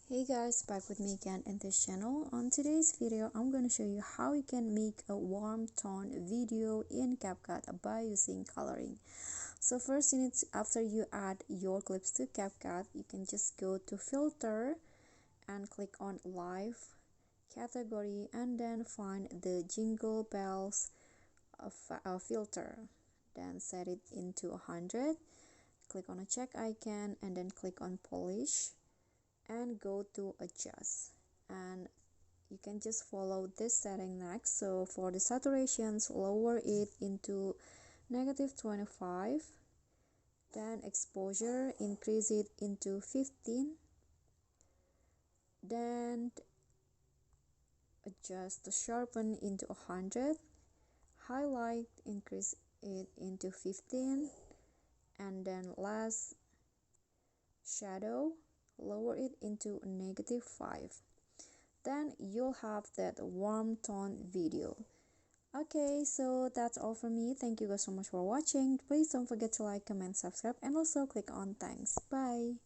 Hey guys, back with me again in this channel. On today's video, I'm going to show you how you can make a warm tone video in Capcut by using coloring. So first you need to, after you add your clips to Capcut, you can just go to filter and click on live category and then find the jingle bells filter. Then set it into 100. Click on a check icon and then click on polish and go to adjust, and you can just follow this setting next. So for the saturations, lower it into -25, then exposure increase it into 15, then adjust the sharpen into 100, highlight increase it into 15, and then last shadow lower it into -5. Then you'll have that warm tone video. Okay, so that's all from me. Thank you guys so much for watching. Please don't forget to like, comment, subscribe, and also click on thanks. Bye.